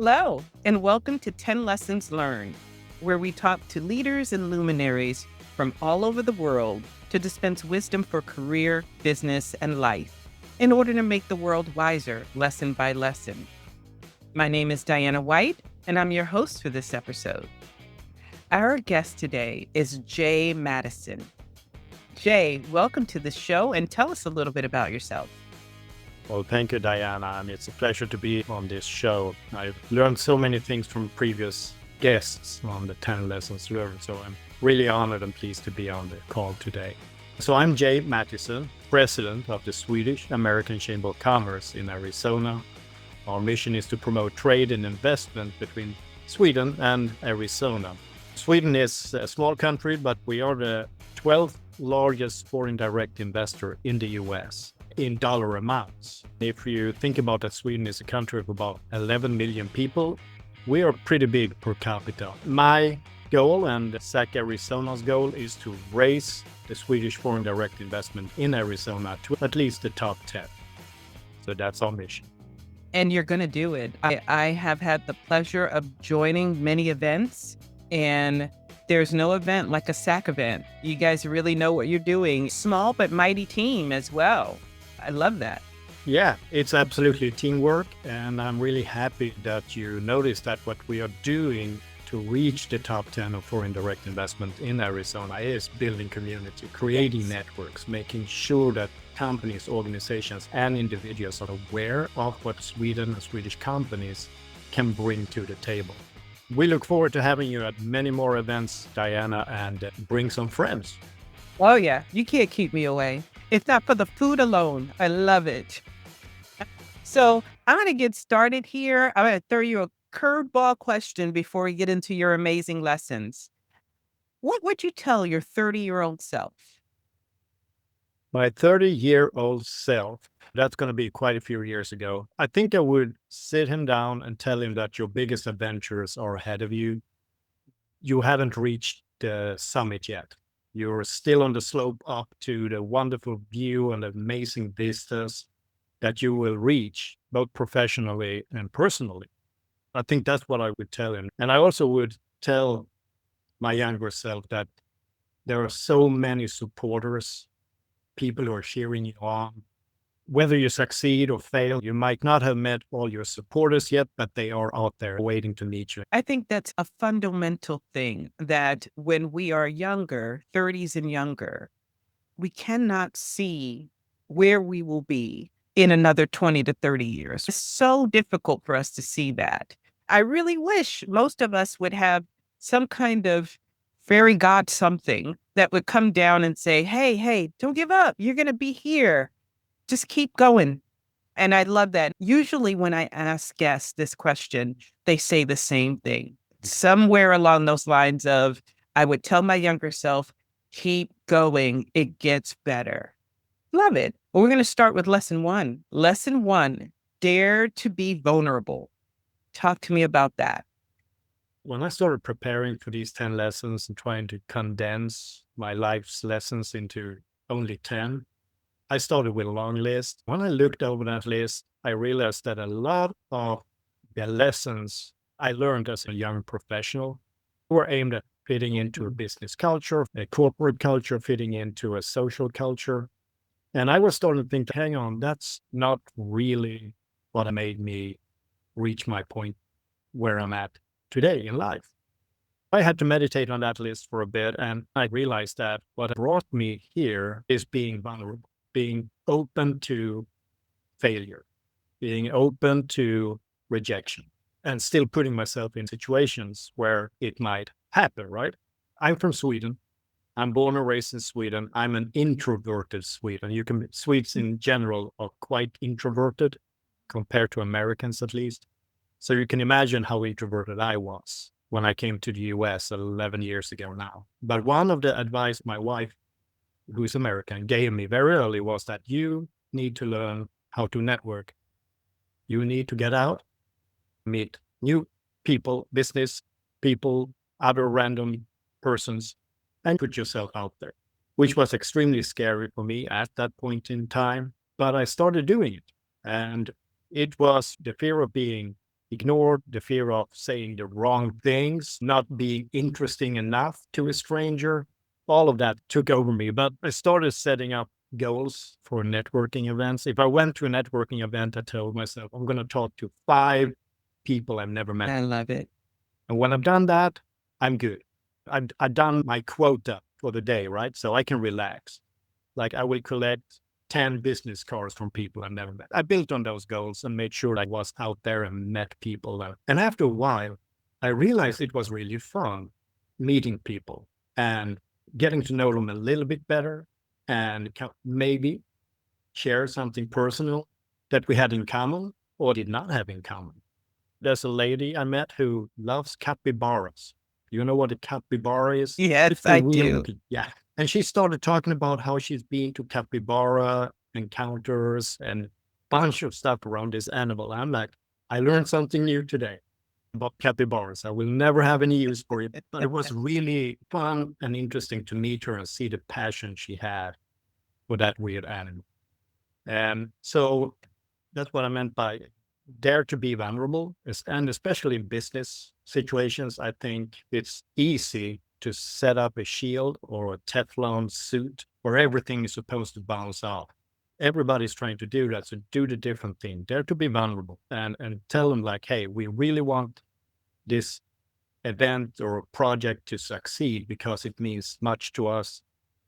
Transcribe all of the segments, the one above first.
Hello, and welcome to 10 Lessons Learned, where we talk to leaders and luminaries from all over the world to dispense wisdom for career, business, and life in order to make the world wiser lesson by lesson. My name is Diana White, and I'm your host for this episode. Our guest today is Jay Mattisson. Jay, welcome to the show and tell us a little bit about yourself. Well, thank you, Diana. And it's a pleasure to be on this show. I've learned so many things from previous guests on the 10 Lessons Learned. So I'm really honored and pleased to be on the call today. So I'm Jay Mattisson, president of the Swedish American Chamber of Commerce in Arizona. Our mission is to promote trade and investment between Sweden and Arizona. Sweden is a small country, but we are the 12th largest foreign direct investor in the US. In dollar amounts. If you think about that Sweden is a country of about 11 million people, we are pretty big per capita. My goal and SAC Arizona's goal is to raise the Swedish foreign direct investment in Arizona to at least the top 10. So that's our mission. And you're going to do it. I have had the pleasure of joining many events, and there's no event like a SAC event. You guys really know what you're doing. Small but mighty team as well. I love that. Yeah, it's absolutely teamwork. And I'm really happy that you noticed that what we are doing to reach the top 10 of foreign direct investment in Arizona is building community, creating networks, making sure that companies, organizations, and individuals are aware of what Sweden and Swedish companies can bring to the table. We look forward to having you at many more events, Diana, and bring some friends. Oh, yeah. You can't keep me away. If not for the food alone. I love it. So I'm going to get started here. I'm going to throw you a curveball question before we get into your amazing lessons. What would you tell your 30-year-old self? My 30-year-old self, that's going to be quite a few years ago. I think I would sit him down and tell him that your biggest adventures are ahead of you. You haven't reached the summit yet. You're still on the slope up to the wonderful view and amazing vistas that you will reach, both professionally and personally. I think that's what I would tell him. And I also would tell my younger self that there are so many supporters, people who are cheering you on. Whether you succeed or fail, you might not have met all your supporters yet, but they are out there waiting to meet you. I think that's a fundamental thing that when we are younger, 30s and younger, we cannot see where we will be in another 20 to 30 years. It's so difficult for us to see that. I really wish most of us would have some kind of fairy god something that would come down and say, hey, don't give up. You're going to be here. Just keep going. And I love that. Usually when I ask guests this question, they say the same thing. Somewhere along those lines of, I would tell my younger self, keep going. It gets better. Love it. Well, we're going to start with lesson one. Lesson one, dare to be vulnerable. Talk to me about that. When I started preparing for these 10 lessons and trying to condense my life's lessons into only 10, I started with a long list. When I looked over that list, I realized that a lot of the lessons I learned as a young professional were aimed at fitting into a business culture, a corporate culture, fitting into a social culture. And I was starting to think, hang on, that's not really what made me reach my point where I'm at today in life. I had to meditate on that list for a bit, and I realized that what brought me here is being vulnerable, being open to failure, being open to rejection, and still putting myself in situations where it might happen, right? I'm from Sweden. I'm born and raised in Sweden. I'm an introverted Swede. Swedes in general are quite introverted compared to Americans, at least. So you can imagine how introverted I was when I came to the US 11 years ago now. But one of the advice my wife, who's American, gave me very early was that you need to learn how to network. You need to get out, meet new people, business people, other random persons, and put yourself out there, which was extremely scary for me at that point in time. But I started doing it. And it was the fear of being ignored, the fear of saying the wrong things, not being interesting enough to a stranger. All of that took over me. But I started setting up goals for networking events. If I went to a networking event, I told myself, I'm going to talk to 5 people I've never met. I love it. And when I've done that, I'm good. I've done my quota for the day, right? So I can relax. Like I will collect 10 business cards from people I've never met. I built on those goals and made sure I was out there and met people. And after a while, I realized it was really fun meeting people and getting to know them a little bit better and maybe share something personal that we had in common or did not have in common. There's a lady I met who loves capybaras. You know what a capybara is? Yes, It's a I real, do. yeah. And she started talking about how she's been to capybara encounters and bunch of stuff around this animal. I'm like, I learned something new today about capybaras. I will never have any use for it, but it was really fun and interesting to meet her and see the passion she had for that weird animal. And so that's what I meant by dare to be vulnerable. And especially in business situations, I think it's easy to set up a shield or a Teflon suit where everything is supposed to bounce off. Everybody's trying to do that. So do the different thing. Dare to be vulnerable and tell them like, hey, we really want this event or project to succeed because it means much to us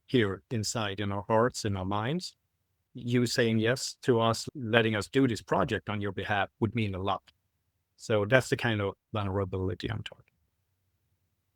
here inside in our hearts, in our minds. You saying yes to us, letting us do this project on your behalf would mean a lot. So that's the kind of vulnerability I'm talking.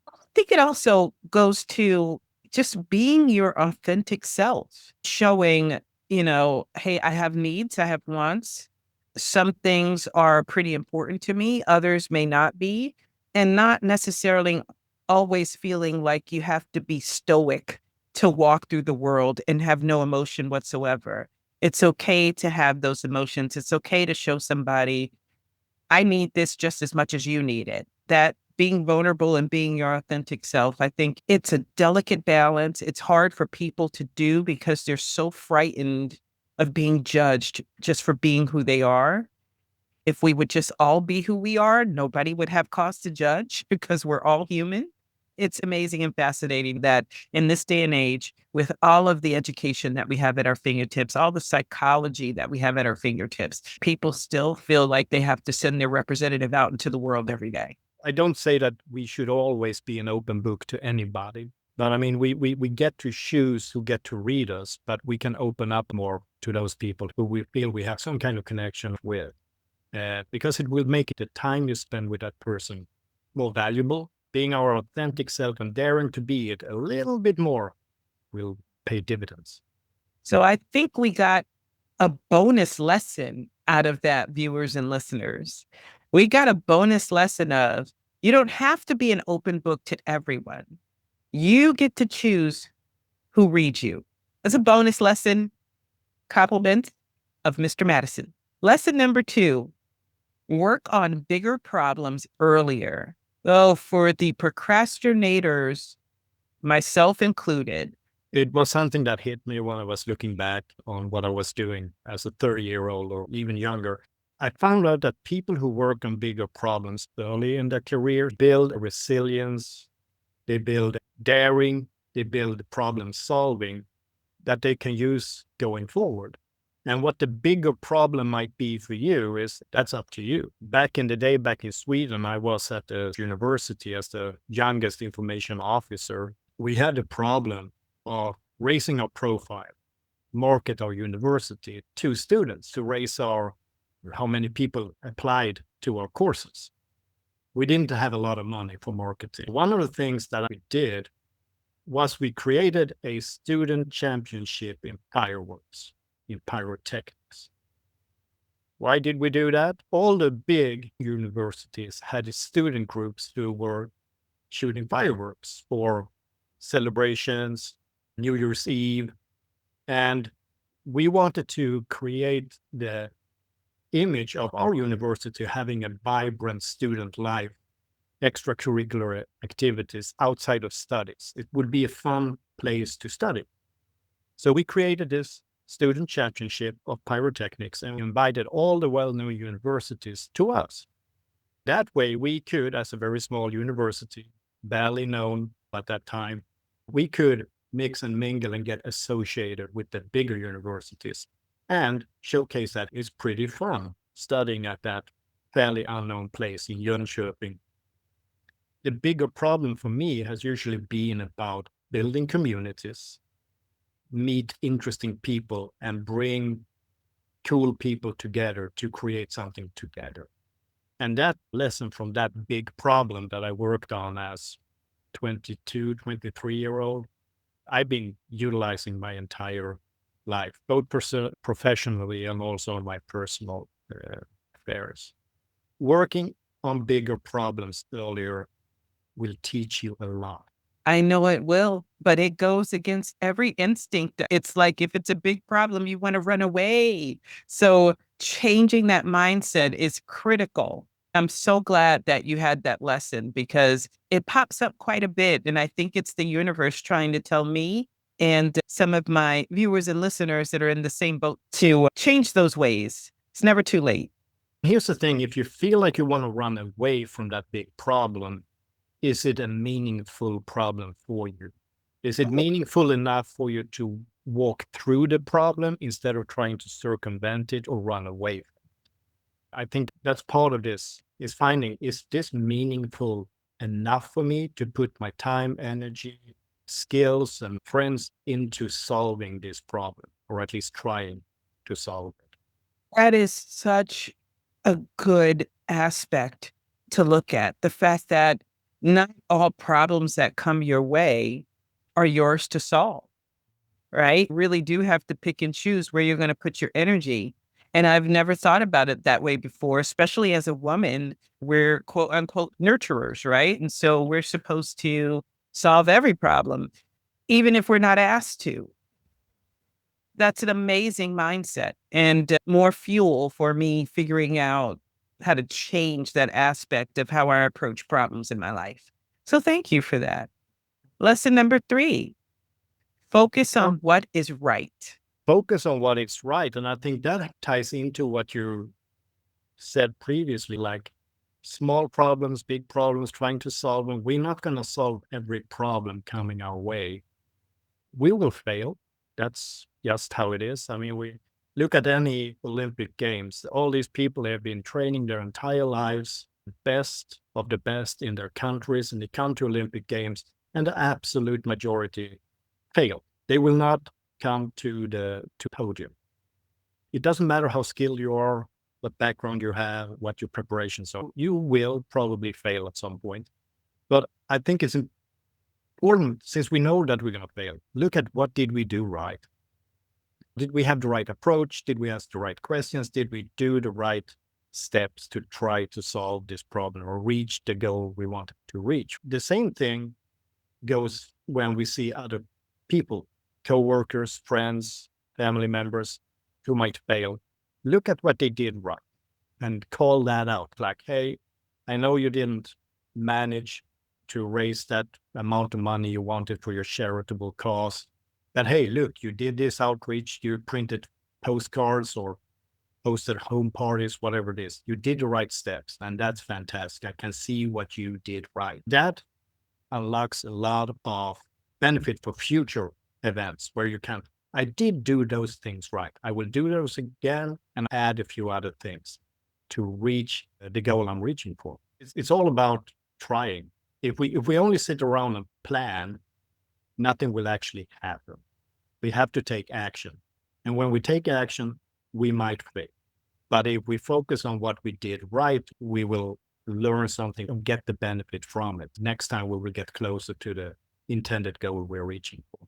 I think it also goes to just being your authentic self, showing, hey, I have needs, I have wants. Some things are pretty important to me, others may not be, and not necessarily always feeling like you have to be stoic to walk through the world and have no emotion whatsoever. It's okay to have those emotions. It's okay to show somebody, I need this just as much as you need it. That being vulnerable and being your authentic self, I think it's a delicate balance. It's hard for people to do because they're so frightened of being judged just for being who they are. If we would just all be who we are, nobody would have cause to judge because we're all human. It's amazing and fascinating that in this day and age, with all of the education that we have at our fingertips, all the psychology that we have at our fingertips, people still feel like they have to send their representative out into the world every day. I don't say that we should always be an open book to anybody, but I mean, we get to choose who get to read us, but we can open up more to those people who we feel we have some kind of connection with. Because it will make the time you spend with that person more valuable. Being our authentic self and daring to be it a little bit more will pay dividends. So I think we got a bonus lesson out of that, viewers and listeners. We got a bonus lesson of you don't have to be an open book to everyone. You get to choose who reads you. As a bonus lesson, compliment of Mr. Mattisson. Lesson number 2, work on bigger problems earlier. Oh, for the procrastinators, myself included. It was something that hit me when I was looking back on what I was doing as a 30-year-old or even younger. I found out that people who work on bigger problems early in their career build resilience, they build daring, they build problem solving that they can use going forward. And what the bigger problem might be for you is that's up to you. Back in the day, back in Sweden, I was at the university as the youngest information officer. We had a problem of raising our profile, market our university to students to raise our how many people applied to our courses. We didn't have a lot of money for marketing. One of the things that we did was we created a student championship in fireworks, in pyrotechnics. Why did we do that? All the big universities had student groups who were shooting fireworks for celebrations, New Year's Eve. And we wanted to create the image of our university having a vibrant student life, extracurricular activities outside of studies. It would be a fun place to study. So we created this student championship of pyrotechnics and we invited all the well-known universities to us. That way, we could, as a very small university, barely known at that time, we could mix and mingle and get associated with the bigger universities and showcase that it's pretty fun studying at that fairly unknown place in Jönköping. The bigger problem for me has usually been about building communities, meet interesting people, and bring cool people together to create something together. And that lesson from that big problem that I worked on as 22, 23-year-old, I've been utilizing my entire life, both professionally and also in my personal affairs. Working on bigger problems earlier will teach you a lot. I know it will, but it goes against every instinct. It's like if it's a big problem, you want to run away. So changing that mindset is critical. I'm so glad that you had that lesson because it pops up quite a bit. And I think it's the universe trying to tell me and some of my viewers and listeners that are in the same boat to change those ways. It's never too late. Here's the thing, if you feel like you want to run away from that big problem, is it a meaningful problem for you? Is it meaningful enough for you to walk through the problem instead of trying to circumvent it or run away? I think that's part of this, is finding, is this meaningful enough for me to put my time, energy, skills, and friends into solving this problem, or at least trying to solve it? That is such a good aspect to look at. The fact that not all problems that come your way are yours to solve, right? Really do have to pick and choose where you're going to put your energy. And I've never thought about it that way before, especially as a woman. We're quote unquote nurturers, right? And so we're supposed to solve every problem, even if we're not asked to. That's an amazing mindset and more fuel for me figuring out how to change that aspect of how I approach problems in my life. So thank you for that. Lesson number 3, focus on what is right. Focus on what is right. And I think that ties into what you said previously, like small problems, big problems, trying to solve them. We're not going to solve every problem coming our way. We will fail. That's just how it is. I mean, we look at any Olympic Games. All these people have been training their entire lives, best of the best in their countries, and they come to Olympic Games, and the absolute majority fail. They will not come to the podium. It doesn't matter how skilled you are, what background you have, what your preparations are. You will probably fail at some point. But I think it's important, since we know that we're going to fail, look at what did we do right? Did we have the right approach? Did we ask the right questions? Did we do the right steps to try to solve this problem or reach the goal we wanted to reach? The same thing goes when we see other people, coworkers, friends, family members who might fail. Look at what they did right and call that out. Like, hey, I know you didn't manage to raise that amount of money you wanted for your charitable cause, but hey, look, you did this outreach, you printed postcards or hosted home parties, whatever it is. You did the right steps, and that's fantastic. I can see what you did right. That unlocks a lot of benefit for future events where you can, I did do those things right. I will do those again and add a few other things to reach the goal I'm reaching for. It's all about trying. If we only sit around and plan, nothing will actually happen. We have to take action. And when we take action, we might fail. But if we focus on what we did right, we will learn something and get the benefit from it. Next time we will get closer to the intended goal we're reaching for.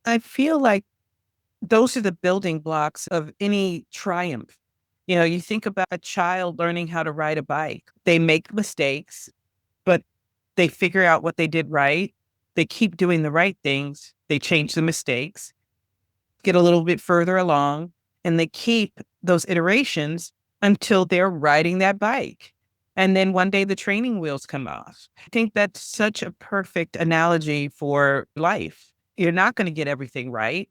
I feel like those are the building blocks of any triumph. You know, you think about a child learning how to ride a bike. They make mistakes, but they figure out what they did right. They keep doing the right things. They change the mistakes, get a little bit further along, and they keep those iterations until they're riding that bike. And then one day the training wheels come off. I think that's such a perfect analogy for life. You're not going to get everything right,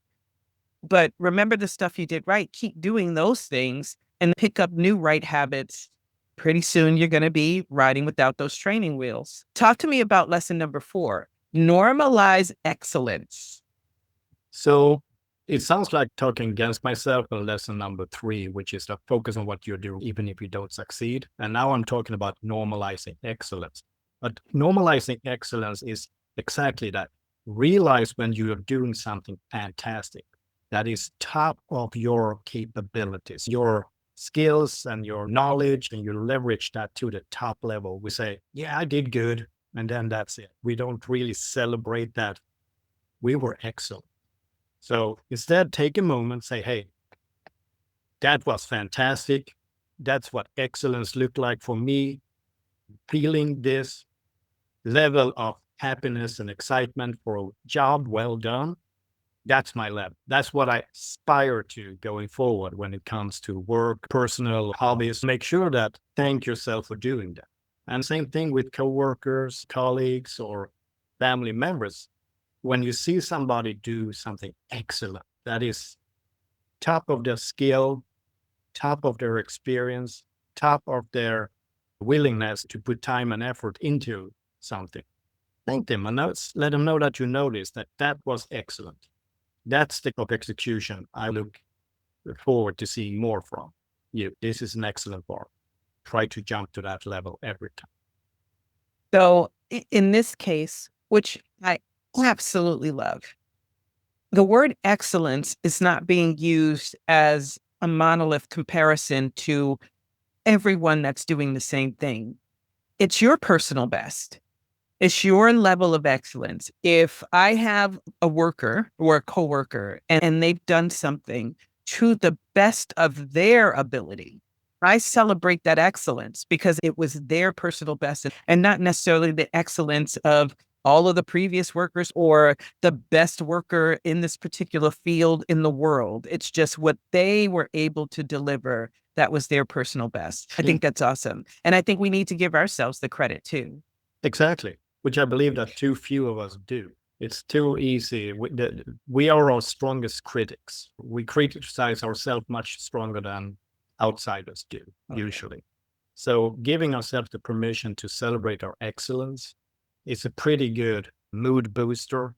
but remember the stuff you did right. Keep doing those things and pick up new right habits Pretty soon you're going to be riding without those training wheels. Talk to me about lesson number 4, normalize excellence. So it sounds like talking against myself in lesson number 3, which is to focus on what you're doing, even if you don't succeed. And now I'm talking about normalizing excellence. But normalizing excellence is exactly that. Realize when you are doing something fantastic that is top of your capabilities, your skills and your knowledge, and you leverage that to the top level. We say, yeah, I did good. And then that's it. We don't really celebrate that we were excellent. So instead, take a moment, say, hey, that was fantastic. That's what excellence looked like for me. Feeling this level of happiness and excitement for a job well done. That's my level. That's what I aspire to going forward when it comes to work, personal hobbies. Make sure that thank yourself for doing that. And same thing with coworkers, colleagues, or family members. When you see somebody do something excellent, that is top of their skill, top of their experience, top of their willingness to put time and effort into something. Thank them and let them know that you noticed that that was excellent. That's the of execution I look forward to seeing more from you. This is an excellent part. Try to jump to that level every time. So in this case, which I absolutely love, the word excellence is not being used as a monolith comparison to everyone that's doing the same thing. It's your personal best. It's your level of excellence. If I have a worker or a coworker and they've done something to the best of their ability, I celebrate that excellence because it was their personal best and not necessarily the excellence of all of the previous workers or the best worker in this particular field in the world. It's just what they were able to deliver that was their personal best. I think that's awesome. And I think we need to give ourselves the credit too. Exactly, which I believe that too few of us do. It's too easy. We are our strongest critics. We criticize ourselves much stronger than outsiders do, usually. So giving ourselves the permission to celebrate our excellence is a pretty good mood booster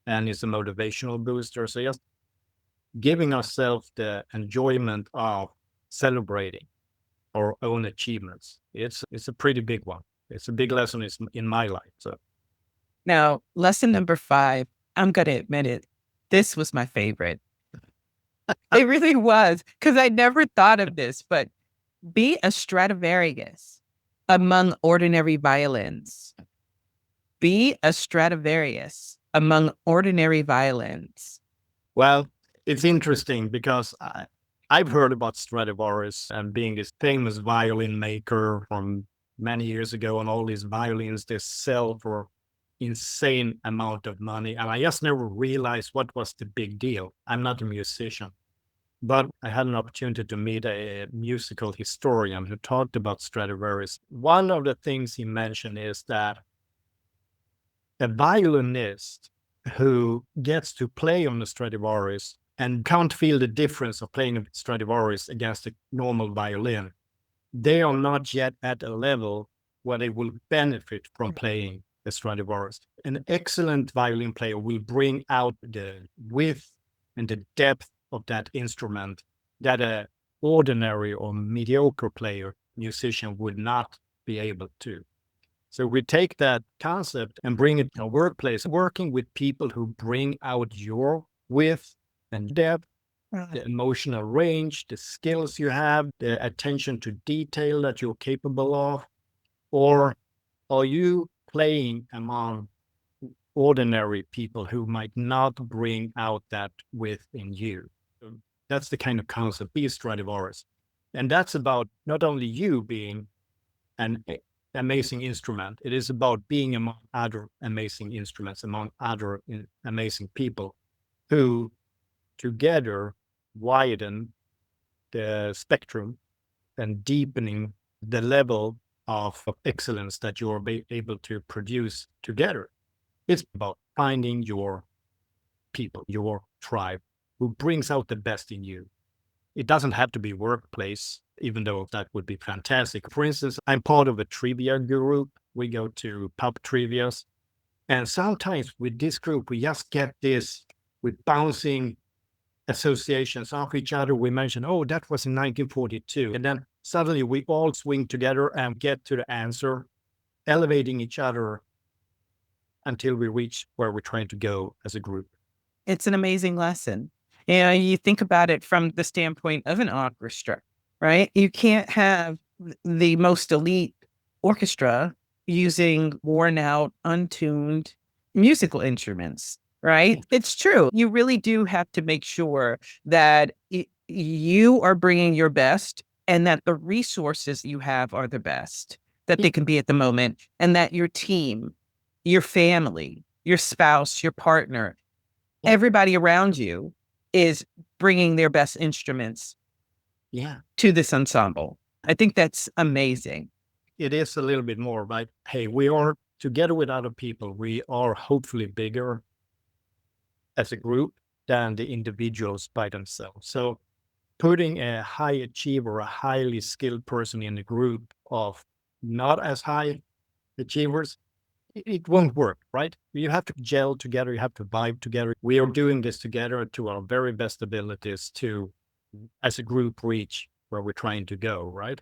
and it's a motivational booster. So just giving ourselves the enjoyment of celebrating our own achievements. It's a pretty big one. It's a big lesson in my life. So Now, lesson number 5, I'm going to admit it. This was my favorite. It really was because I never thought of this, but be a Stradivarius among ordinary violins. Be a Stradivarius among ordinary violins. well, it's interesting because I've heard about Stradivarius and being this famous violin maker from many years ago, and all these violins they sell for insane amount of money. And I just never realized what was the big deal. I'm not a musician, but I had an opportunity to meet a musical historian who talked about Stradivarius. One of the things he mentioned is that a violinist who gets to play on the Stradivarius and can't feel the difference of playing a Stradivarius against a normal violin, they are not yet at a level where they will benefit from playing the Stradivarius. An excellent violin player will bring out the width and the depth of that instrument that a ordinary or mediocre player, musician would not be able to. So we take that concept and bring it to a workplace, working with people who bring out your width and depth, the emotional range, the skills you have, the attention to detail that you're capable of. Or are you playing among ordinary people who might not bring out that width in you? That's the kind of concept, be a Stradivarius. And that's about not only you being an amazing instrument, it is about being among other amazing instruments, among other amazing people who together widen the spectrum and deepening the level of excellence that you're able to produce together. It's about finding your people, your tribe, who brings out the best in you. It doesn't have to be workplace. even though that would be fantastic. For instance, I'm part of a trivia group. We go to pub trivias. And sometimes with this group, we just get this with bouncing associations off each other. We mention, oh, that was in 1942. And then suddenly we all swing together and get to the answer, elevating each other until we reach where we're trying to go as a group. It's an amazing lesson. You think about it from the standpoint of an orchestra, right? You can't have the most elite orchestra using worn out, untuned musical instruments, right? It's true. You really do have to make sure that you are bringing your best and that the resources you have are the best that they can be at the moment, and that your team, your family, your spouse, your partner, everybody around you is bringing their best instruments to this ensemble. I think that's amazing. It is a little bit more, right? Hey, we are together with other people. We are hopefully bigger as a group than the individuals by themselves. So putting a high achiever, a highly skilled person in a group of not as high achievers, it won't work, right? You have to gel together. You have to vibe together. We are doing this together to our very best abilities to, as a group, reach where we're trying to go, right?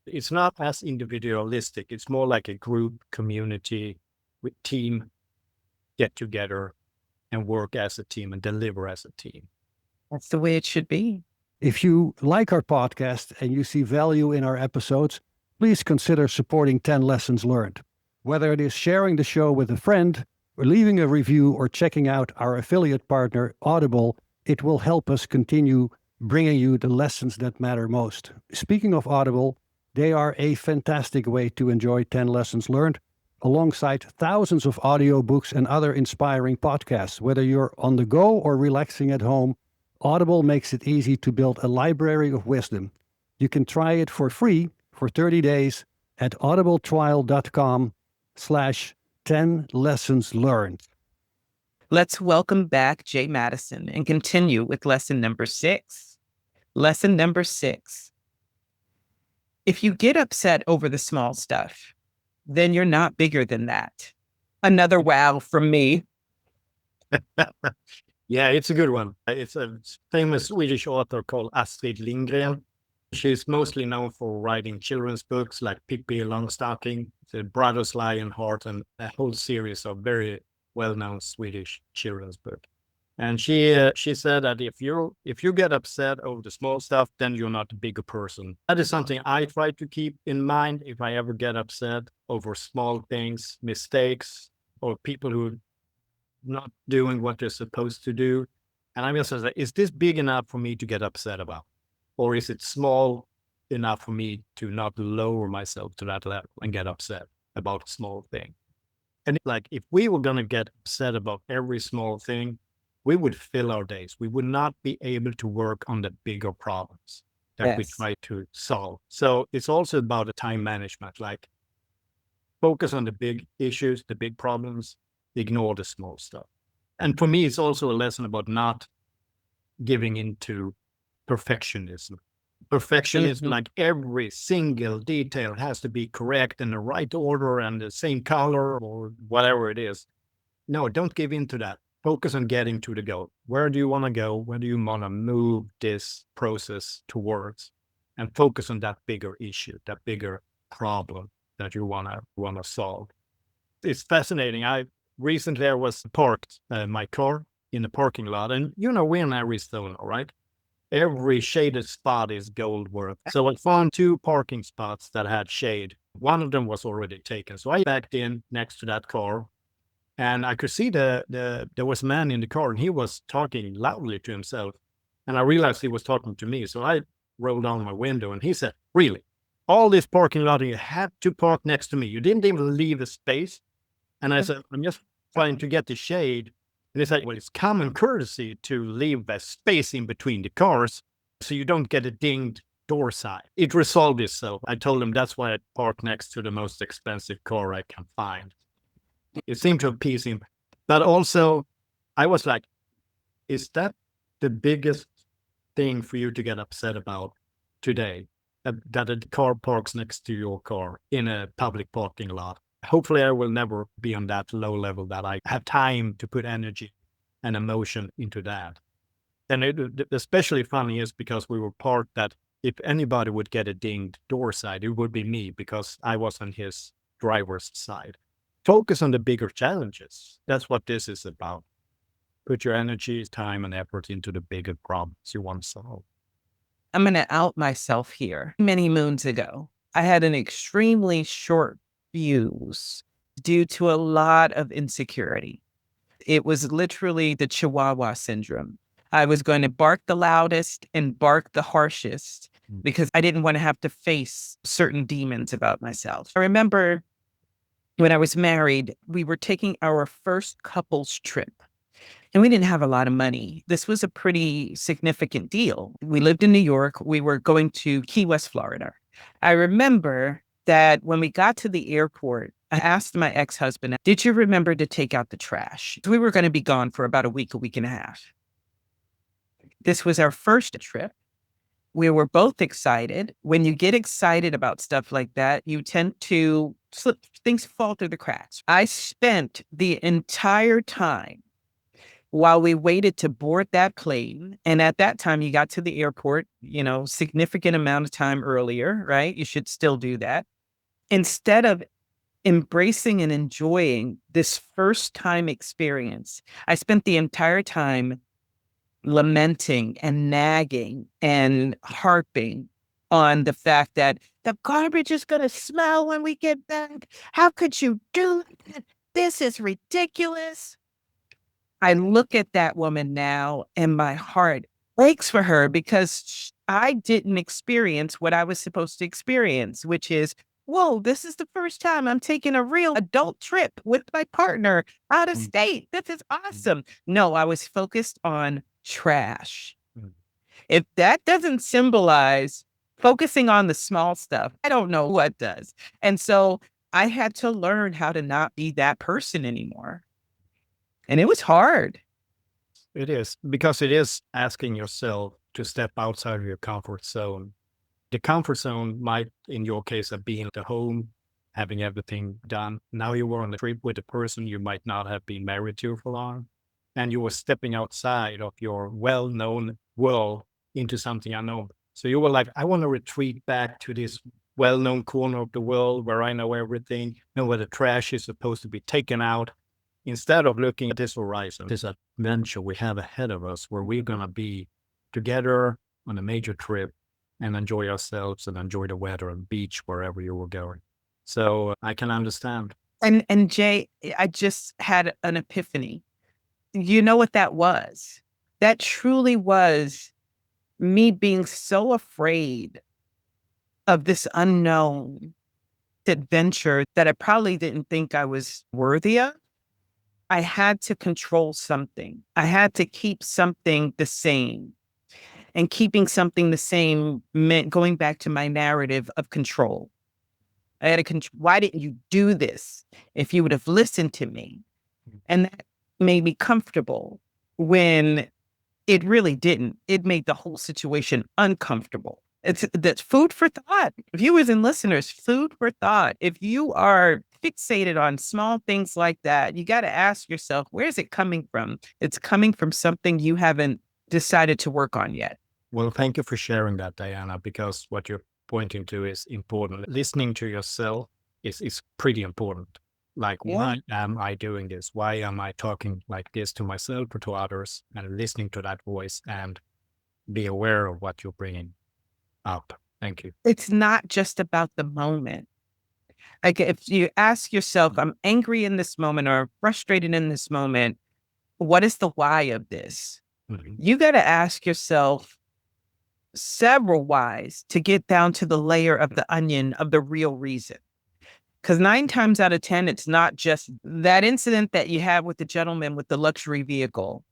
It's not as individualistic. It's more like a group community with team get together and work as a team and deliver as a team. That's the way it should be. If you like our podcast and you see value in our episodes, please consider supporting 10 Lessons Learned. Whether it is sharing the show with a friend, or leaving a review, or checking out our affiliate partner, Audible, it will help us continue bringing you the lessons that matter most. Speaking of Audible, they are a fantastic way to enjoy 10 Lessons Learned, alongside thousands of audiobooks and other inspiring podcasts. Whether you're on the go or relaxing at home, Audible makes it easy to build a library of wisdom. You can try it for free for 30 days at audibletrial.com/10 lessons learned. Let's welcome back Jay Mattisson and continue with lesson number 6. Lesson number 6. If you get upset over the small stuff, then you're not bigger than that. Another wow from me. Yeah, it's a good one. It's a famous Swedish author called Astrid Lindgren. She's mostly known for writing children's books like Pippi Longstocking, The Brothers Lionheart, and a whole series of very well-known Swedish children's books. And she said that if you get upset over the small stuff, then you're not a bigger person. That is something I try to keep in mind if I ever get upset over small things, mistakes, or people who not doing what they're supposed to do. And I'm just like, is this big enough for me to get upset about? Or is it small enough for me to not lower myself to that level and get upset about a small thing? And like, if we were going to get upset about every small thing, we would fill our days. We would not be able to work on the bigger problems that we try to solve. So it's also about the time management, like focus on the big issues, the big problems, ignore the small stuff. And for me, it's also a lesson about not giving into perfectionism. Perfectionism, like every single detail has to be correct in the right order and the same color or whatever it is. No, don't give in to that. Focus on getting to the goal. Where do you want to go? Where do you want to move this process towards? And focus on that bigger issue, that bigger problem that you want to solve. It's fascinating. Recently I was parked my car in the parking lot, and we're in Arizona, right? Every shaded spot is gold worth. So I found 2 parking spots that had shade. One of them was already taken. So I backed in next to that car, and I could see there was a man in the car, and he was talking loudly to himself. And I realized he was talking to me. So I rolled down my window, and he said, "Really? All this parking lot, you had to park next to me. You didn't even leave a space?" And I said, "I'm just trying to get the shade." And he said, "Well, it's common courtesy to leave a space in between the cars so you don't get a dinged door side." It resolved itself. I told him that's why I parked next to the most expensive car I can find. It seemed to appease him. But also, I was like, is that the biggest thing for you to get upset about today? that a car parks next to your car in a public parking lot. Hopefully, I will never be on that low level that I have time to put energy and emotion into that. And it especially funny is because we were part that if anybody would get a dinged door side, it would be me because I was on his driver's side. Focus on the bigger challenges. That's what this is about. Put your energy, time, and effort into the bigger problems you want to solve. I'm going to out myself here. Many moons ago, I had an extremely short fuse due to a lot of insecurity. It was literally the Chihuahua syndrome. I was going to bark the loudest and bark the harshest because I didn't want to have to face certain demons about myself. I remember when I was married, we were taking our first couples trip. And we didn't have a lot of money. This was a pretty significant deal. We lived in New York. We were going to Key West, Florida. I remember that when we got to the airport, I asked my ex-husband, did you remember to take out the trash? We were going to be gone for about a week and a half. This was our first trip. We were both excited. When you get excited about stuff like that, you tend to slip, things fall through the cracks. I spent the entire time while we waited to board that plane. And at that time, you got to the airport, significant amount of time earlier, right? You should still do that. Instead of embracing and enjoying this first time experience, I spent the entire time lamenting and nagging and harping on the fact that the garbage is going to smell when we get back. How could you do that? This is ridiculous. I look at that woman now and my heart breaks for her because I didn't experience what I was supposed to experience, which is, whoa, this is the first time I'm taking a real adult trip with my partner out of state. This is awesome. No, I was focused on trash. If that doesn't symbolize focusing on the small stuff, I don't know what does. And so I had to learn how to not be that person anymore. And it was hard. It is, because it is asking yourself to step outside of your comfort zone. The comfort zone might, in your case, have been the home, having everything done. Now you were on a trip with a person you might not have been married to for long. And you were stepping outside of your well-known world into something unknown. So you were like, I want to retreat back to this well-known corner of the world where I know everything, know where the trash is supposed to be taken out. Instead of looking at this horizon, this adventure we have ahead of us where we're going to be together on a major trip and enjoy ourselves and enjoy the weather and beach wherever you were going. So I can understand. And Jay, I just had an epiphany. You know what that was? That truly was me being so afraid of this unknown adventure that I probably didn't think I was worthy of. I had to control something. I had to keep something the same. And keeping something the same meant going back to my narrative of control. I had to why didn't you do this? If you would have listened to me. And that made me comfortable when it really didn't. It made the whole situation uncomfortable. That's food for thought. Viewers and listeners, food for thought. If you are fixated on small things like that, you got to ask yourself, where is it coming from? It's coming from something you haven't decided to work on yet. Well, thank you for sharing that, Diana, because what you're pointing to is important. Listening to yourself is pretty important. Like, why am I doing this? Why am I talking like this to myself or to others? And listening to that voice and be aware of what you're bringing up. Thank you. It's not just about the moment. Like if you ask yourself, I'm angry in this moment or frustrated in this moment, what is the why of this? Mm-hmm. You got to ask yourself several whys to get down to the layer of the onion of the real reason. Because 9 times out of 10, it's not just that incident that you had with the gentleman with the luxury vehicle.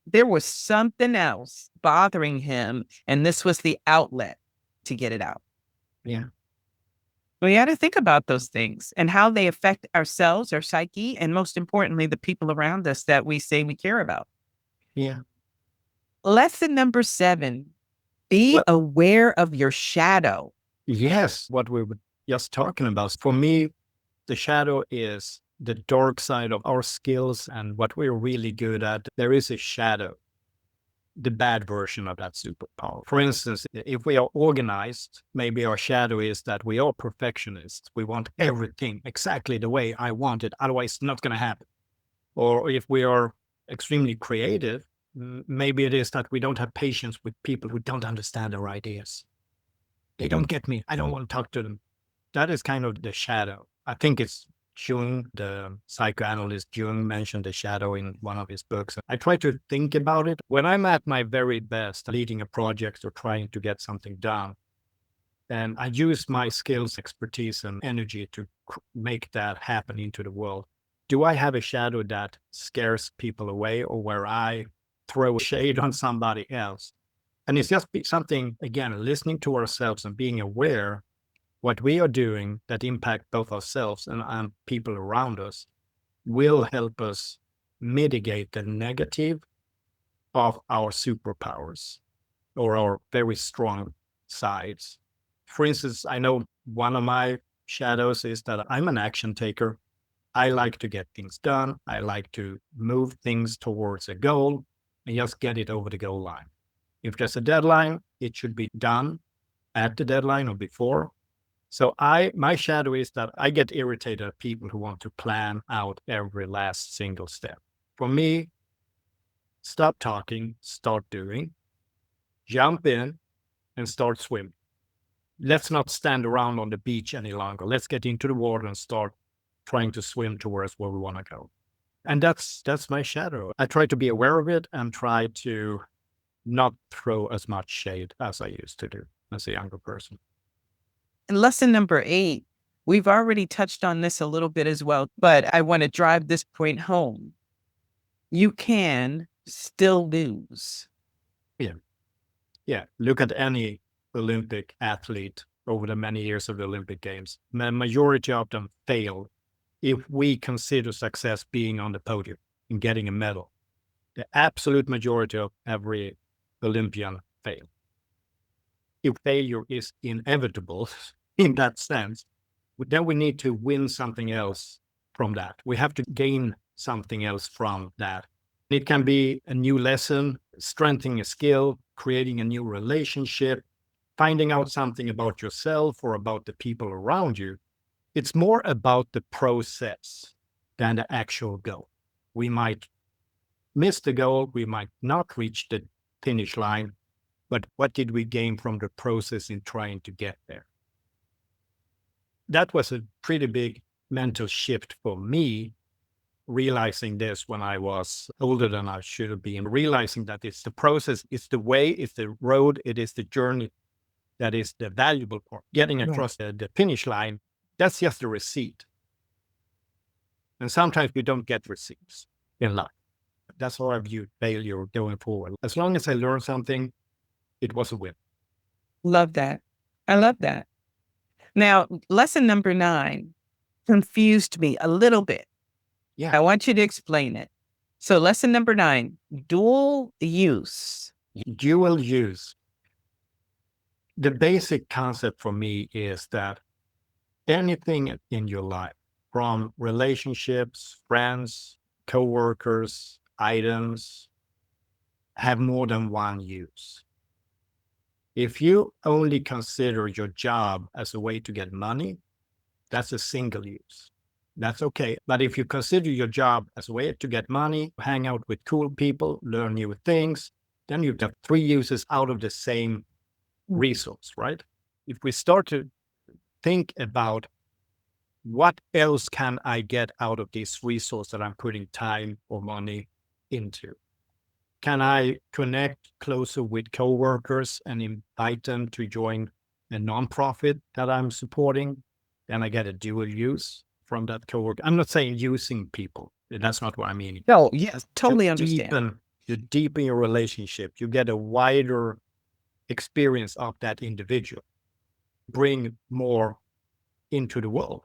There was something else bothering him, and this was the outlet to get it out. Yeah. We got to think about those things and how they affect ourselves, our psyche, and most importantly, the people around us that we say we care about. Yeah. Lesson number 7 Be aware of your shadow. Yes, what we were just talking about. For me, the shadow is the dark side of our skills and what we're really good at. There is a shadow, the bad version of that superpower. For instance, if we are organized, maybe our shadow is that we are perfectionists. We want everything exactly the way I want it. Otherwise, it's not going to happen. Or if we are extremely creative, maybe it is that we don't have patience with people who don't understand our ideas. They don't get me. I don't want to talk to them. That is kind of the shadow. I think it's Jung, the psychoanalyst Jung, mentioned the shadow in one of his books. I try to think about it. When I'm at my very best, leading a project or trying to get something done, and I use my skills, expertise, and energy to make that happen into the world, do I have a shadow that scares people away, or where I throw shade on somebody else? And it's just something, again, listening to ourselves and being aware what we are doing that impact both ourselves and people around us will help us mitigate the negative of our superpowers or our very strong sides. For instance, I know one of my shadows is that I'm an action taker. I like to get things done. I like to move things towards a goal and just get it over the goal line. If there's a deadline, it should be done at the deadline or before. So my shadow is that I get irritated at people who want to plan out every last single step. For me, stop talking, start doing, jump in and start swimming. Let's not stand around on the beach any longer. Let's get into the water and start trying to swim towards where we want to go. And that's my shadow. I try to be aware of it and try to not throw as much shade as I used to do as a younger person. And lesson number 8, we've already touched on this a little bit as well, but I want to drive this point home. You can still lose. Yeah. Look at any Olympic athlete over the many years of the Olympic Games. The majority of them fail if we consider success being on the podium and getting a medal. The absolute majority of every Olympian fail. If failure is inevitable in that sense, then we need to win something else from that. We have to gain something else from that. It can be a new lesson, strengthening a skill, creating a new relationship, finding out something about yourself or about the people around you. It's more about the process than the actual goal. We might miss the goal, we might not reach the finish line, but what did we gain from the process in trying to get there? That was a pretty big mental shift for me, realizing this when I was older than I should have been, realizing that it's the process, it's the way, it's the road, it is the journey that is the valuable part. Getting across the finish line, that's just a receipt. And sometimes we don't get receipts in life. That's how I view failure going forward. As long as I learn something, it was a win. Love that. I love that. Now, lesson number 9 confused me a little bit. Yeah. I want you to explain it. So lesson number 9, dual use. Dual use. The basic concept for me is that anything in your life, from relationships, friends, coworkers, items, have more than one use. If you only consider your job as a way to get money, that's a single use. That's okay. But if you consider your job as a way to get money, hang out with cool people, learn new things, then you've got 3 uses out of the same resource, right? If we start to think about what else can I get out of this resource that I'm putting time or money into? Can I connect closer with coworkers and invite them to join a nonprofit that I'm supporting? Then I get a dual use from that coworker. I'm not saying using people. That's not what I mean. No, yes, totally understand. You deepen your relationship. You get a wider experience of that individual. Bring more into the world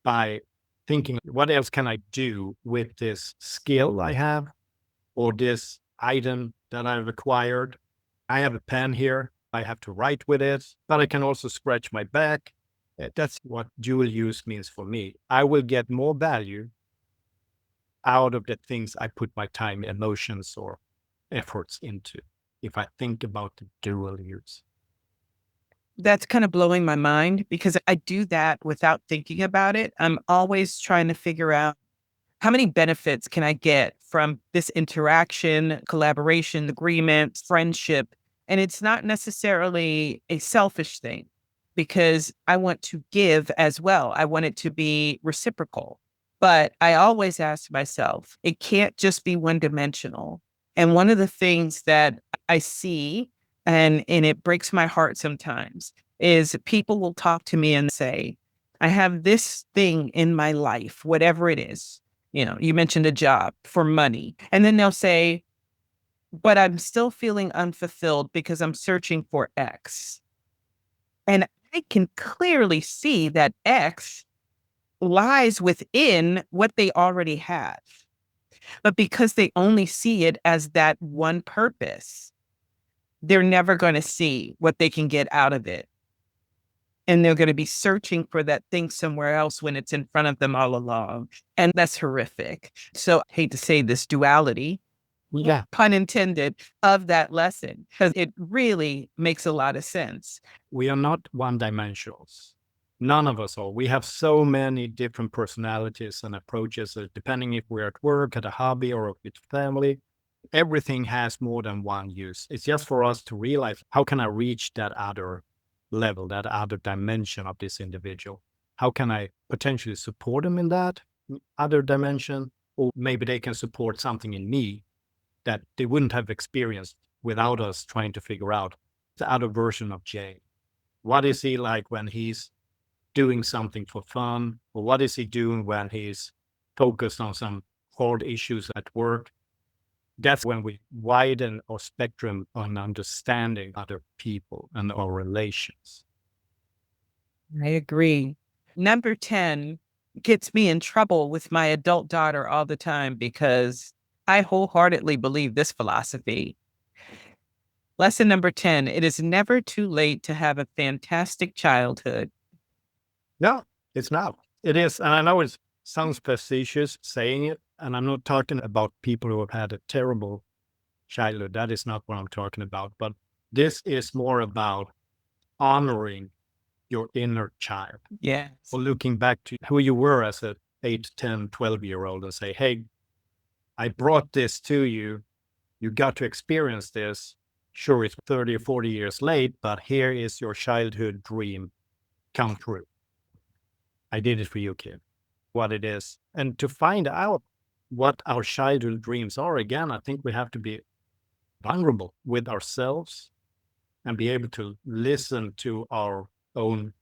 by thinking, what else can I do with this skill I have or this item that I've acquired? I have a pen here. I have to write with it, but I can also scratch my back. That's what dual use means for me. I will get more value out of the things I put my time, emotions, or efforts into if I think about the dual use. That's kind of blowing my mind because I do that without thinking about it. I'm always trying to figure out how many benefits can I get from this interaction, collaboration, agreement, friendship. And it's not necessarily a selfish thing because I want to give as well. I want it to be reciprocal. But I always ask myself, it can't just be one dimensional. And one of the things that I see, and it breaks my heart sometimes, is people will talk to me and say, I have this thing in my life, whatever it is. You know, you mentioned a job for money. And then they'll say, but I'm still feeling unfulfilled because I'm searching for X. And I can clearly see that X lies within what they already have. But because they only see it as that one purpose, they're never going to see what they can get out of it. And they're going to be searching for that thing somewhere else when it's in front of them all along. And that's horrific. So I hate to say this duality, Yeah. pun intended, of that lesson, because it really makes a lot of sense. We are not one-dimensionals. None of us are. We have so many different personalities and approaches, depending if we're at work, at a hobby, or with family. Everything has more than one use. It's just for us to realize, how can I reach that other level, that other dimension of this individual? How can I potentially support them in that other dimension? Or maybe they can support something in me that they wouldn't have experienced without us trying to figure out the other version of Jay. What is he like when he's doing something for fun? Or what is he doing when he's focused on some hard issues at work? That's when we widen our spectrum on understanding other people and our relations. I agree. Number 10 gets me in trouble with my adult daughter all the time because I wholeheartedly believe this philosophy. Lesson number 10, it is never too late to have a fantastic childhood. No, it's not. It is. And I know it sounds facetious saying it. And I'm not talking about people who have had a terrible childhood. That is not what I'm talking about. But this is more about honoring your inner child. Yes. Or looking back to who you were as a 8, 10, 12-year-old and say, hey, I brought this to you. You got to experience this. Sure, it's 30 or 40 years late, but here is your childhood dream come true. I did it for you, kid. What it is. And to find out what our childhood dreams are, again, I think we have to be vulnerable with ourselves and be able to listen to our own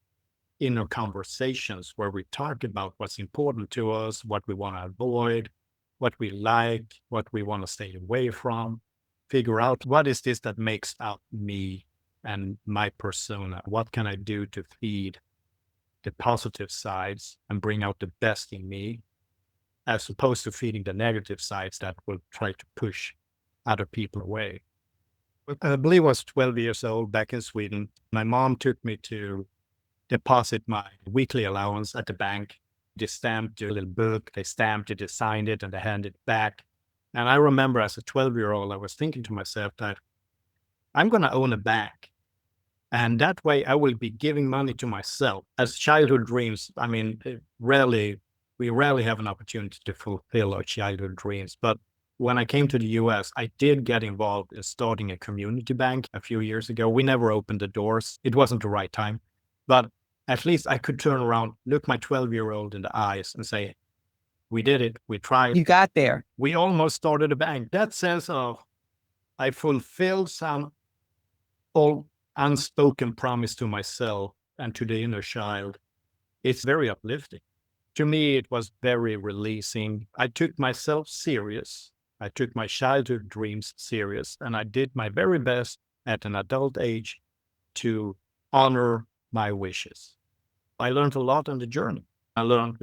inner conversations where we talk about what's important to us, what we want to avoid, what we like, what we want to stay away from. Figure out what is this that makes up me and my persona? What can I do to feed the positive sides and bring out the best in me, as opposed to feeding the negative sides that will try to push other people away. I believe I was 12 years old back in Sweden. My mom took me to deposit my weekly allowance at the bank. They stamped a little book, they stamped it, they signed it, and they handed it back. And I remember as a 12-year-old, I was thinking to myself that I'm going to own a bank. And that way I will be giving money to myself. As childhood dreams, I mean, we rarely have an opportunity to fulfill our childhood dreams. But when I came to the US, I did get involved in starting a community bank a few years ago. We never opened the doors. It wasn't the right time. But at least I could turn around, look my 12-year-old in the eyes and say, we did it. We tried. You got there. We almost started a bank. That sense of I fulfilled some old unspoken promise to myself and to the inner child. It's very uplifting. To me, it was very releasing. I took myself serious. I took my childhood dreams serious, and I did my very best at an adult age to honor my wishes. I learned a lot on the journey. I learned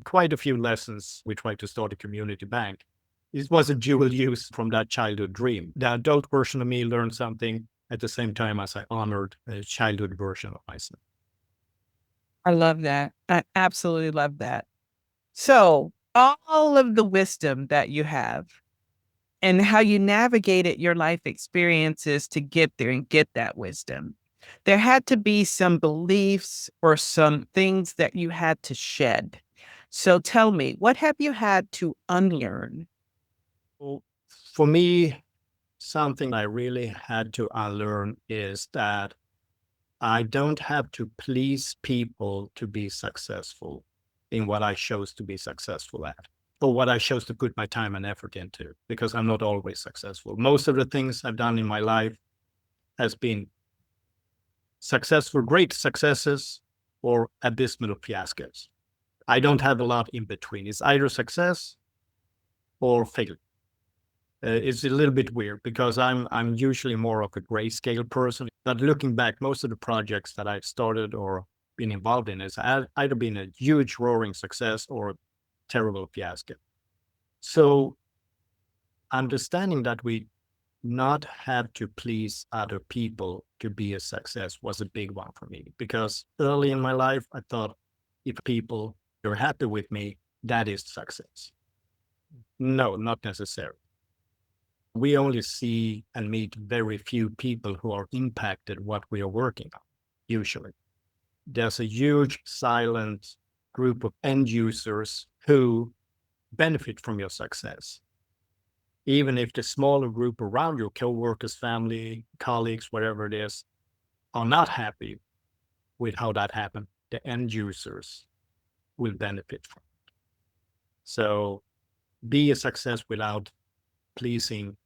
quite a few lessons. We tried to start a community bank. It was a dual use from that childhood dream. The adult version of me learned something. at the same time as I honored a childhood version of myself. I love that. I absolutely love that. So, all of the wisdom that you have and how you navigated your life experiences to get there and get that wisdom, there had to be some beliefs or some things that you had to shed. So, tell me, what have you had to unlearn? Well, for me, something I really had to unlearn is that I don't have to please people to be successful in what I chose to be successful at, or what I chose to put my time and effort into, because I'm not always successful. Most of the things I've done in my life has been successful, great successes, or abysmal fiascos. I don't have a lot in between. It's either success or failure. It's a little bit weird because I'm usually more of a grayscale person. But looking back, most of the projects that I've started or been involved in has either been a huge roaring success or a terrible fiasco. So understanding that we not have to please other people to be a success was a big one for me, because early in my life, I thought if people are happy with me, that is success. No, not necessarily. We only see and meet very few people who are impacted what we are working on, usually. There's a huge silent group of end users who benefit from your success. Even if the smaller group around your coworkers, family, colleagues, whatever it is, are not happy with how that happened, the end users will benefit from it. So be a success without pleasing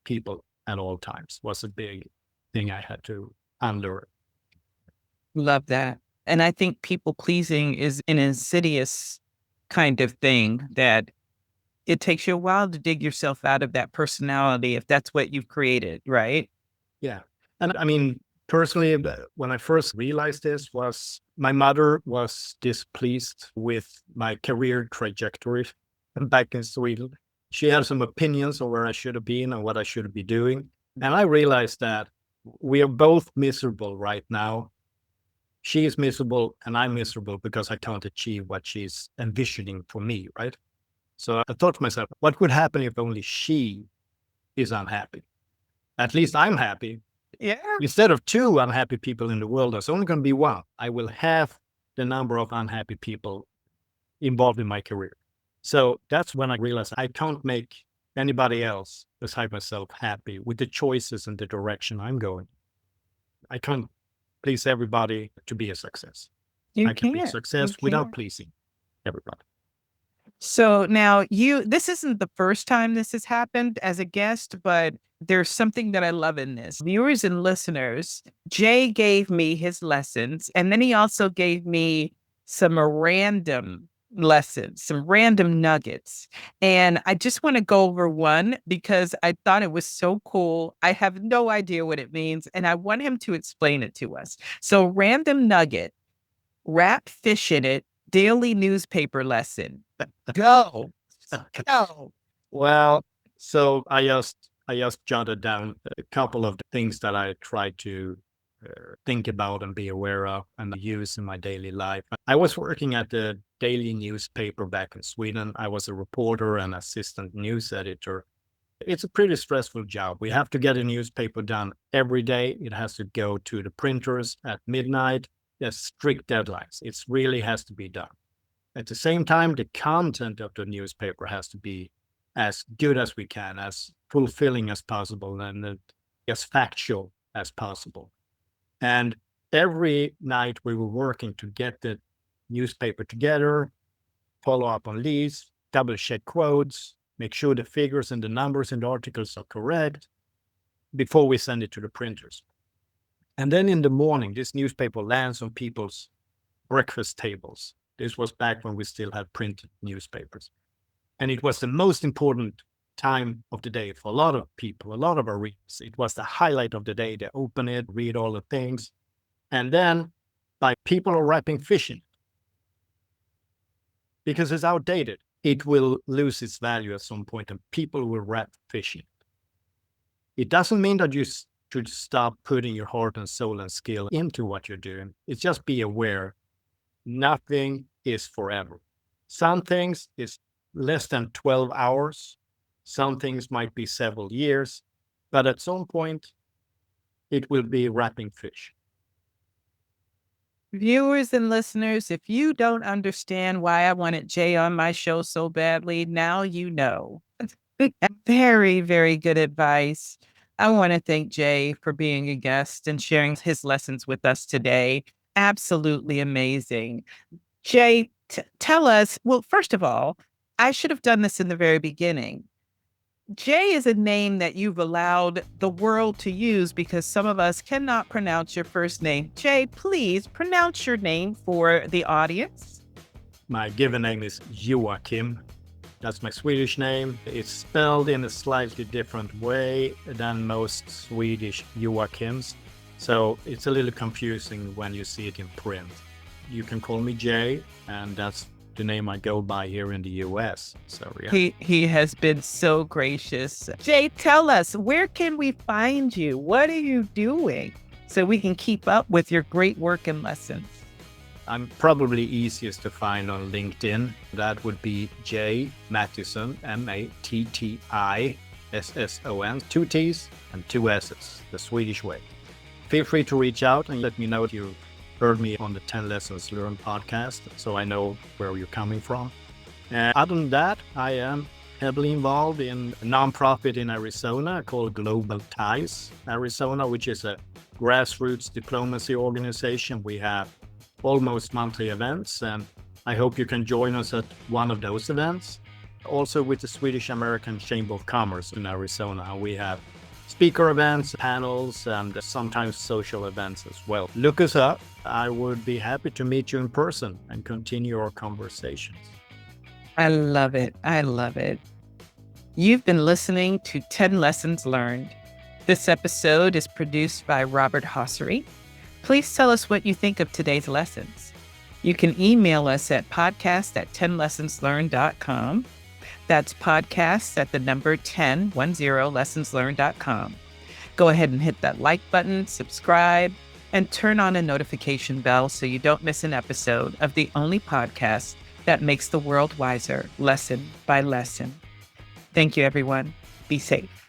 people at all times was a big thing I had to unlearn. Love that. And I think people pleasing is an insidious kind of thing that it takes you a while to dig yourself out of that personality if that's what you've created, right? Yeah. And I mean, personally, when I first realized this was my mother was displeased with my career trajectory back in Sweden. She had some opinions on where I should have been and what I should be doing. And I realized that we are both miserable right now. She is miserable and I'm miserable because I can't achieve what she's envisioning for me, right? So I thought to myself, what would happen if only she is unhappy? At least I'm happy. Yeah. Instead of two unhappy people in the world, there's only going to be one. I will have the number of unhappy people involved in my career. So that's when I realized I can't make anybody else beside myself happy with the choices and the direction I'm going. I can't please everybody to be a success. You I can be a can't. You success without can't. pleasing everybody. So now this isn't the first time this has happened as a guest, but there's something that I love in this. Viewers and listeners, Jay gave me his lessons, and then he also gave me some random lessons, some random nuggets. And I just want to go over one because I thought it was so cool. I have no idea what it means, and I want him to explain it to us. So, random nugget, wrap fish in it, daily newspaper lesson. Go. Go. Well, so I just jotted down a couple of things that I try to think about and be aware of and use in my daily life. I was working at the daily newspaper back in Sweden. I was a reporter and assistant news editor. It's a pretty stressful job. We have to get a newspaper done every day. It has to go to the printers at midnight. There's strict deadlines. It really has to be done. At the same time, the content of the newspaper has to be as good as we can, as fulfilling as possible, and as factual as possible. And every night we were working to get the newspaper together, follow up on leads, double check quotes, make sure the figures and the numbers in the articles are correct before we send it to the printers. And then in the morning, this newspaper lands on people's breakfast tables. This was back when we still had printed newspapers. And it was the most important time of the day for a lot of people, a lot of our readers. It was the highlight of the day. They open it, read all the things. And then people are wrapping fish in it because it's outdated. It will lose its value at some point and people will wrap fish in it. It doesn't mean that you should stop putting your heart and soul and skill into what you're doing. It's just be aware. Nothing is forever. Some things is less than 12 hours. Some things might be several years, but at some point it will be wrapping fish. Viewers and listeners, if you don't understand why I wanted Jay on my show so badly, now you know. Very, very good advice. I want to thank Jay for being a guest and sharing his lessons with us today. Absolutely amazing. Jay, tell us, well, first of all, I should have done this in the very beginning. Jay is a name that you've allowed the world to use because some of us cannot pronounce your first name. Jay, please pronounce your name for the audience. My given name is Joachim. That's my Swedish name. It's spelled in a slightly different way than most Swedish Joachims. So it's a little confusing when you see it in print. You can call me Jay, and that's the name I go by here in the US. So yeah. He has been so gracious. Jay, tell us, where can we find you? What are you doing so we can keep up with your great work and lessons? I'm probably easiest to find on LinkedIn. That would be Jay Mattisson, Mattisson, 2 T's and 2 S's, the Swedish way. Feel free to reach out and let me know if you heard me on the 10 Lessons Learned podcast, so I know where you're coming from. Other than that, I am heavily involved in a nonprofit in Arizona called Global Ties Arizona, which is a grassroots diplomacy organization. We have almost monthly events, and I hope you can join us at one of those events. Also with the Swedish American Chamber of Commerce in Arizona, we have speaker events, panels, and sometimes social events as well. Look us up. I would be happy to meet you in person and continue our conversations. I love it. I love it. You've been listening to 10 Lessons Learned. This episode is produced by Robert Hossery. Please tell us what you think of today's lessons. You can email us at podcast@10lessonslearned.com. That's podcast@10lessonslearned.com. Go ahead and hit that like button, subscribe, and turn on a notification bell so you don't miss an episode of the only podcast that makes the world wiser, lesson by lesson. Thank you, everyone. Be safe.